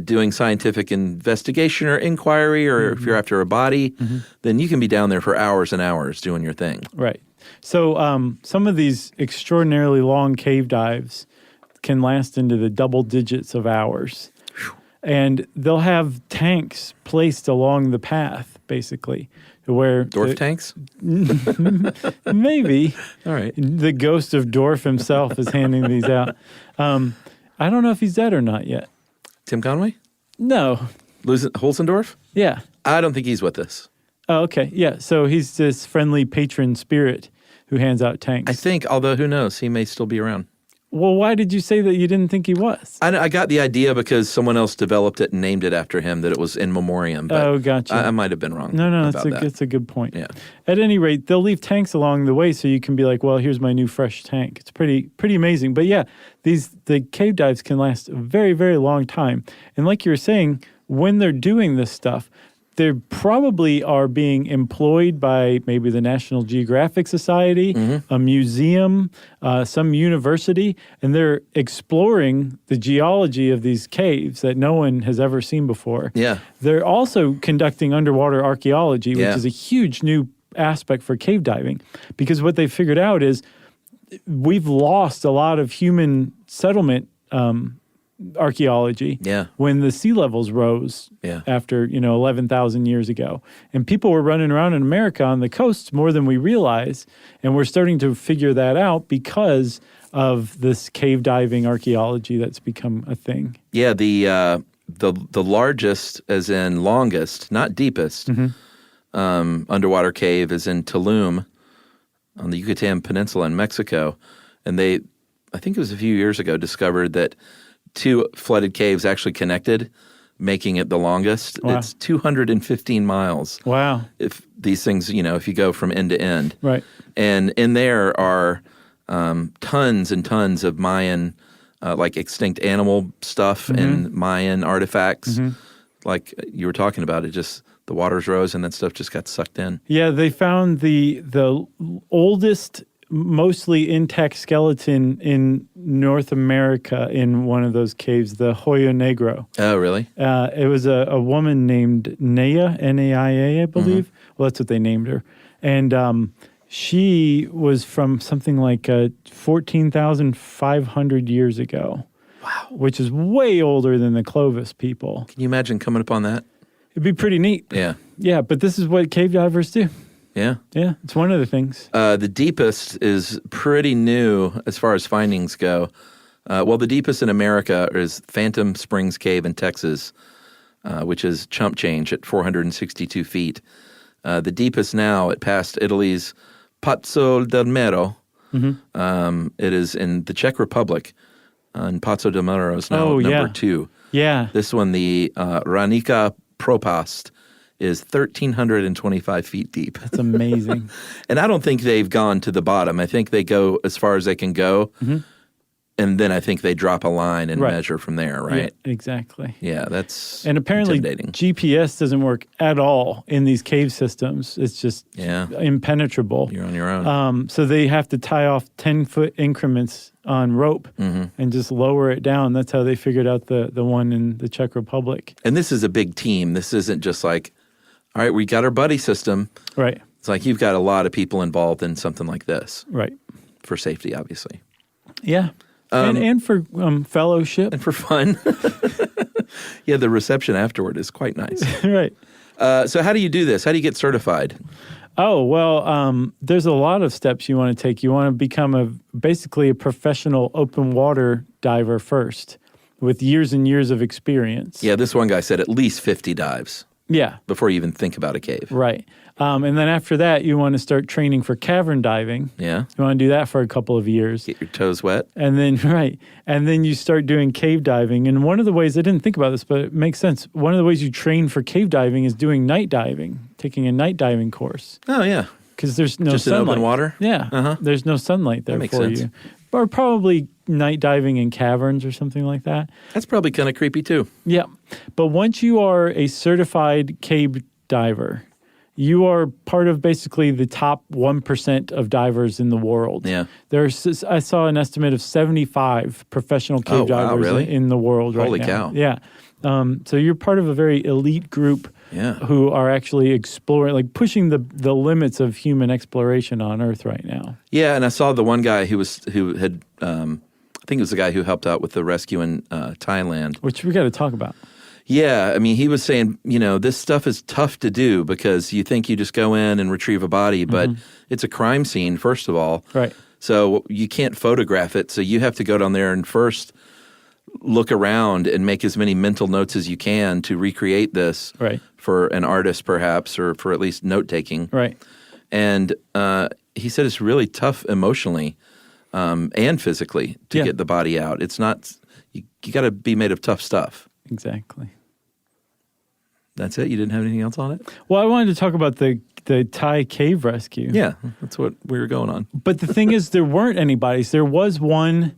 doing scientific investigation or inquiry, or if you're after a body, then you can be down there for hours and hours doing your thing. Right. So some of these extraordinarily long cave dives can last into the double digits of hours. And they'll have tanks placed along the path basically, where Dorf tanks? maybe All right. the ghost of Dorf himself is handing these out. I don't know if he's dead or not yet. Tim Conway? No. Holzendorf? Yeah. I don't think he's with us. Oh, okay. Yeah. So he's this friendly patron spirit who hands out tanks. I think, although who knows, he may still be around. Well, why did you say that you didn't think he was? I got the idea because someone else developed it and named it after him, that it was in memoriam. But Oh, gotcha. I might have been wrong. No, about that. that's a good point. Yeah. At any rate, they'll leave tanks along the way so you can be like, well, here's my new fresh tank. It's pretty amazing. But yeah, the cave dives can last a very, very long time. And like you were saying, when they're doing this stuff, they probably are being employed by maybe the National Geographic Society, a museum, some university, and they're exploring the geology of these caves that no one has ever seen before. Yeah. They're also conducting underwater archaeology, which Yeah. is a huge new aspect for cave diving, because what they figured out is we've lost a lot of human settlement archaeology Yeah. when the sea levels rose Yeah. after 11,000 years ago, and people were running around in America on the coasts more than we realize, and we're starting to figure that out because of this cave diving archaeology that's become a thing. Yeah, the largest, as in longest, not deepest, underwater cave is in Tulum on the Yucatan Peninsula in Mexico. And they, I think it was a few years ago, discovered that two flooded caves actually connected, making it the longest. Wow. It's 215 miles. Wow. If these things, if you go from end to end. Right. And in there are tons and tons of Mayan, like extinct animal stuff and Mayan artifacts. Like you were talking about, it just, the waters rose and that stuff just got sucked in. Yeah, they found the oldest, mostly intact skeleton in North America in one of those caves, the Hoyo Negro. Oh, really? It was a woman named Naya, Naia, I believe. Well, that's what they named her. And she was from something like 14,500 years ago. Wow. Which is way older than the Clovis people. Can you imagine coming upon that? It'd be pretty neat. Yeah. Yeah, but this is what cave divers do. Yeah. Yeah, it's one of the things. The deepest is pretty new as far as findings go. Well, the deepest in America is Phantom Springs Cave in Texas, which is chump change at 462 feet. The deepest now, it passed Italy's Pozzo del Mero. It is in the Czech Republic, and Pozzo del Mero is now number 2. Yeah. This one, the Ranica Propast, is 1,325 feet deep. That's amazing. And I don't think they've gone to the bottom. I think they go as far as they can go, and then I think they drop a line and measure from there, right? Yeah, exactly. Yeah, that's And apparently intimidating. GPS doesn't work at all in these cave systems. It's just impenetrable. You're on your own. So they have to tie off 10-foot increments on rope and just lower it down. That's how they figured out the one in the Czech Republic. And this is a big team. This isn't just like, all right, we got our buddy system. Right. It's like you've got a lot of people involved in something like this. Right. For safety, obviously. Yeah. And for fellowship. And for fun. Yeah, the reception afterward is quite nice. Right. So how do you do this? How do you get certified? Oh, well, there's a lot of steps you want to take. You want to become basically a professional open water diver first with years and years of experience. Yeah, this one guy said at least 50 dives. Yeah. Before you even think about a cave. Right. And then after that, you want to start training for cavern diving. Yeah. You want to do that for a couple of years. Get your toes wet. And then, and then you start doing cave diving. And one of the ways, I didn't think about this, but it makes sense. One of the ways you train for cave diving is doing night diving, taking a night diving course. Oh, yeah. Because there's no Just sunlight. in open water? Yeah. There's no sunlight there That makes for sense. you. Or probably night diving in caverns or something like that. That's probably kind of creepy, too. Yeah. But once you are a certified cave diver, you are part of basically the top 1% of divers in the world. Yeah. I saw an estimate of 75 professional cave divers really? in the world right now. Holy cow. Yeah. So you're part of a very elite group who are actually exploring, like pushing the limits of human exploration on Earth right now. Yeah, and I saw the one guy who had I think it was the guy who helped out with the rescue in Thailand. Which we got to talk about. Yeah, I mean, he was saying, this stuff is tough to do because you think you just go in and retrieve a body, but it's a crime scene, first of all. Right. So you can't photograph it. So you have to go down there and first look around and make as many mental notes as you can to recreate this for an artist, perhaps, or for at least note-taking. Right. And he said it's really tough emotionally and physically to get the body out. It's not – you got to be made of tough stuff. Exactly. That's it? You didn't have anything else on it? Well, I wanted to talk about the Thai cave rescue. Yeah, that's what we were going on. But the thing is, there weren't any bodies. There was one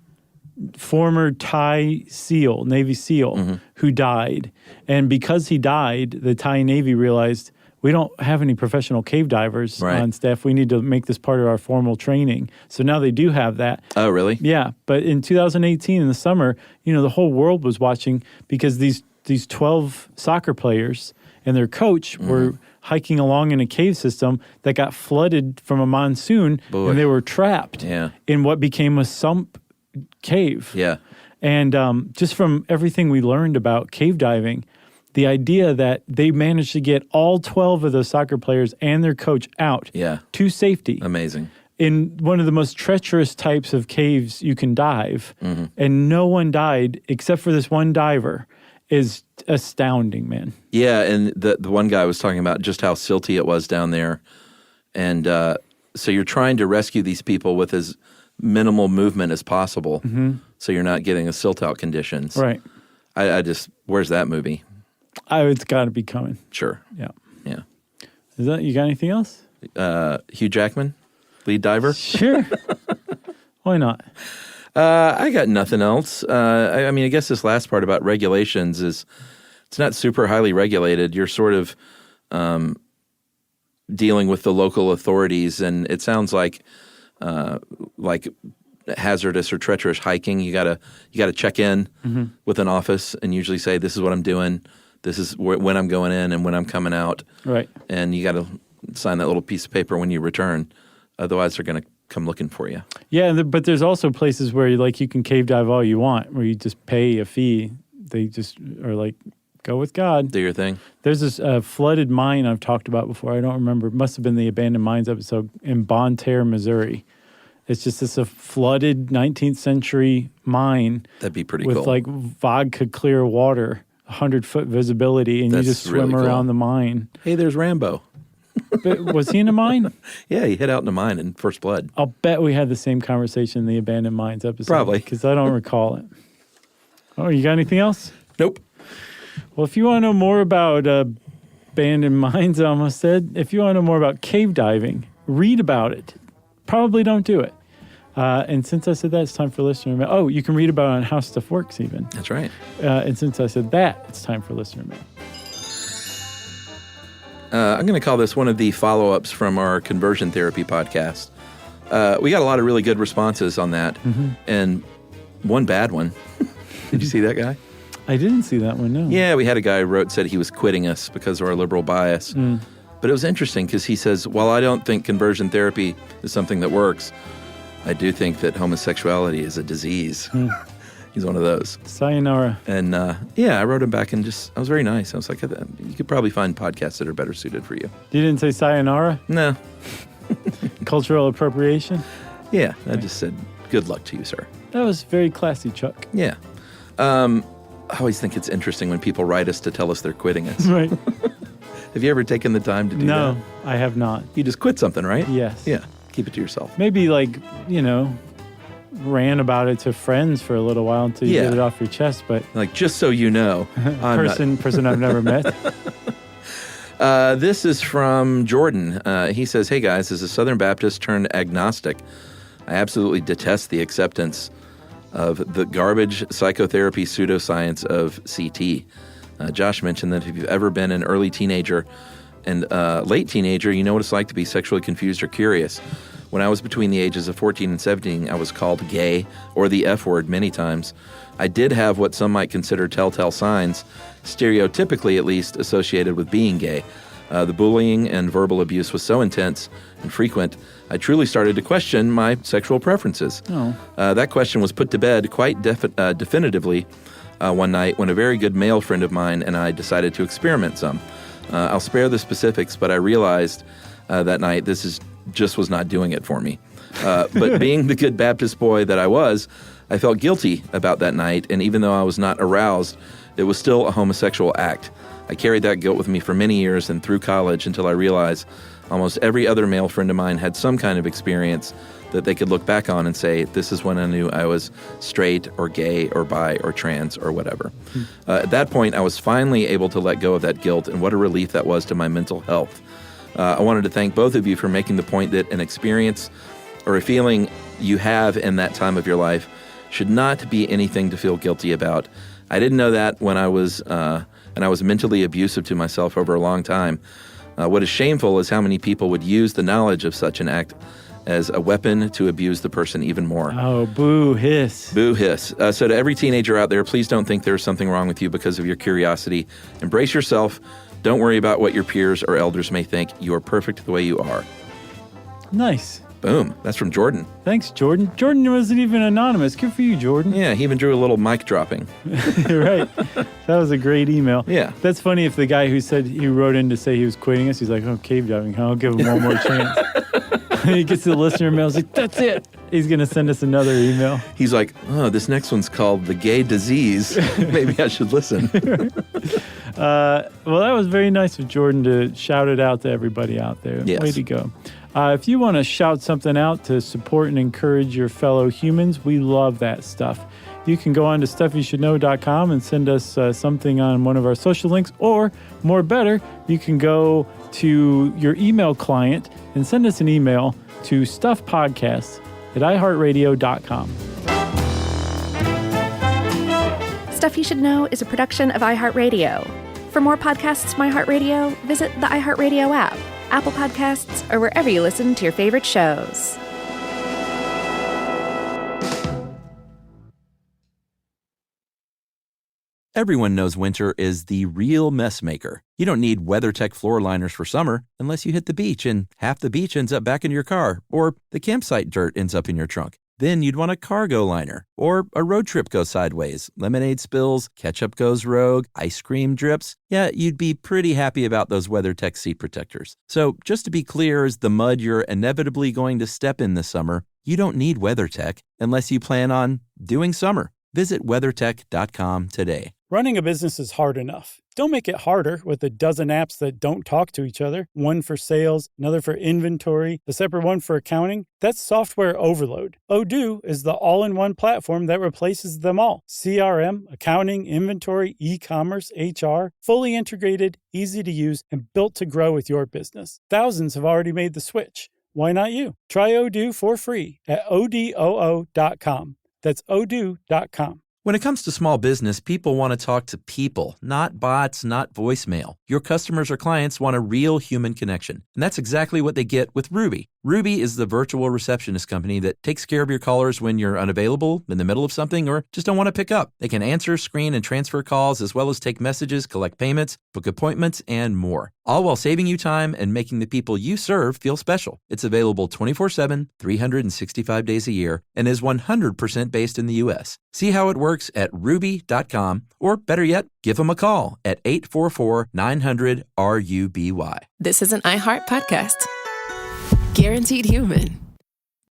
former Thai SEAL, Navy SEAL, who died. And because he died, the Thai Navy realized we don't have any professional cave divers on staff. We need to make this part of our formal training. So now they do have that. Oh, really? Yeah. But in 2018, in the summer, the whole world was watching because these 12 soccer players and their coach were hiking along in a cave system that got flooded from a monsoon, and they were trapped in what became a sump cave. Yeah. And just from everything we learned about cave diving, the idea that they managed to get all 12 of those soccer players and their coach out to safety. Amazing. In one of the most treacherous types of caves you can dive, and no one died except for this one diver, is astounding, man. Yeah, and the one guy was talking about just how silty it was down there. And so you're trying to rescue these people with as minimal movement as possible so you're not getting a silt-out conditions. Right. I just, where's that movie? It's got to be coming. Sure. Yeah. Yeah. You got anything else? Hugh Jackman, lead diver? Sure. Why not? I got nothing else. I mean, I guess this last part about regulations is it's not super highly regulated. You're sort of dealing with the local authorities, and it sounds like hazardous or treacherous hiking. You gotta check in with an office and usually say, "This is what I'm doing. This is when I'm going in and when I'm coming out." Right. And you got to sign that little piece of paper when you return. Otherwise, they're going to come looking for you. Yeah, but there's also places where you can cave dive all you want, where you just pay a fee. They just are like, go with God. Do your thing. There's this flooded mine I've talked about before. I don't remember. It must have been the Abandoned Mines episode in Bonne Terre, Missouri. It's just a flooded 19th century mine. That'd be pretty with cool. With vodka clear water, 100-foot visibility, and That's you just swim really around cool. the mine. Hey, there's Rambo. But was he in a mine? Yeah, he hit out in a mine in First Blood. I'll bet we had the same conversation in the Abandoned Mines episode. Probably. Because I don't recall it. Oh, you got anything else? Nope. Well, if you want to know more about Abandoned Mines, I almost said, if you want to know more about cave diving, read about it. Probably don't do it. And since I said that, it's time for listener mail. Oh, you can read about it on How Stuff Works even. That's right. And since I said that, it's time for listener mail. I'm going to call this one of the follow-ups from our conversion therapy podcast. We got a lot of really good responses on that, and one bad one. Did you see that guy? I didn't see that one, no. Yeah, we had a guy who said he was quitting us because of our liberal bias. But it was interesting because he says, while I don't think conversion therapy is something that works, I do think that homosexuality is a disease. He's one of those. Sayonara. And I wrote him back and I was very nice. I was like, you could probably find podcasts that are better suited for you. You didn't say sayonara? No. Cultural appropriation? Yeah, I just said, good luck to you, sir. That was very classy, Chuck. Yeah. I always think it's interesting when people write us to tell us they're quitting us. Right. Have you ever taken the time to do that? No, I have not. You just quit something, right? Yes. Yeah. Keep it to yourself. Maybe ran about it to friends for a little while until you get it off your chest, but just so you know, person I've never met. This is from Jordan. He says, "Hey guys, as a Southern Baptist turned agnostic, I absolutely detest the acceptance of the garbage psychotherapy pseudoscience of CT. Josh mentioned that if you've ever been an early teenager and late teenager, you know what it's like to be sexually confused or curious. When I was between the ages of 14 and 17, I was called gay or the F word many times. I did have what some might consider telltale signs, stereotypically at least associated with being gay. The bullying and verbal abuse was so intense and frequent, I truly started to question my sexual preferences. That question was put to bed quite definitively one night when a very good male friend of mine and I decided to experiment some. I'll spare the specifics, but I realized that night this just was not doing it for me. But being the good Baptist boy that I was, I felt guilty about that night, and even though I was not aroused, it was still a homosexual act. I carried that guilt with me for many years and through college until I realized almost every other male friend of mine had some kind of experience that they could look back on and say, this is when I knew I was straight or gay or bi or trans or whatever. At that point, I was finally able to let go of that guilt, and what a relief that was to my mental health. I wanted to thank both of you for making the point that an experience or a feeling you have in that time of your life should not be anything to feel guilty about. I didn't know that when I was mentally abusive to myself over a long time. What is shameful is how many people would use the knowledge of such an act as a weapon to abuse the person even more. Oh, boo hiss. Boo hiss. So to every teenager out there, please don't think there's something wrong with you because of your curiosity. Embrace yourself. Don't worry about what your peers or elders may think. You are perfect the way you are. Nice. Boom. That's from Jordan. Thanks, Jordan. Jordan wasn't even anonymous. Good for you, Jordan. Yeah, he even drew a little mic dropping. Right. That was a great email. Yeah. That's funny if the guy who wrote in to say he was quitting us, he's like, oh, cave diving. I'll give him one more chance. He gets to the listener email. He's like, that's it. He's going to send us another email. He's like, oh, this next one's called The Gay Disease. Maybe I should listen. Well, that was very nice of Jordan to shout it out to everybody out there. Yes. Way to go. If you want to shout something out to support and encourage your fellow humans, we love that stuff. You can go on to stuffyoushouldknow.com and send us something on one of our social links, or more better, you can go to your email client and send us an email to stuffpodcasts@iheartradio.com. Stuff You Should Know is a production of iHeartRadio. For more podcasts from iHeartRadio, visit the iHeartRadio app, Apple Podcasts, or wherever you listen to your favorite shows. Everyone knows winter is the real mess maker. You don't need WeatherTech floor liners for summer unless you hit the beach and half the beach ends up back in your car, or the campsite dirt ends up in your trunk. Then you'd want a cargo liner, or a road trip goes sideways, lemonade spills, ketchup goes rogue, ice cream drips. Yeah, you'd be pretty happy about those WeatherTech seat protectors. So just to be clear, as the mud you're inevitably going to step in this summer, you don't need WeatherTech unless you plan on doing summer. Visit WeatherTech.com today. Running a business is hard enough. Don't make it harder with a dozen apps that don't talk to each other. One for sales, another for inventory, a separate one for accounting. That's software overload. Odoo is the all-in-one platform that replaces them all. CRM, accounting, inventory, e-commerce, HR, fully integrated, easy to use, and built to grow with your business. Thousands have already made the switch. Why not you? Try Odoo for free at odoo.com. That's odoo.com. When it comes to small business, people want to talk to people, not bots, not voicemail. Your customers or clients want a real human connection, and that's exactly what they get with Ruby. Ruby is the virtual receptionist company that takes care of your callers when you're unavailable, in the middle of something, or just don't want to pick up. They can answer, screen, and transfer calls, as well as take messages, collect payments, book appointments, and more. All while saving you time and making the people you serve feel special. It's available 24/7, 365 days a year, and is 100% based in the U.S. See how it works at ruby.com, or better yet, give them a call at 844-900-RUBY. This is an iHeart podcast. Guaranteed Human.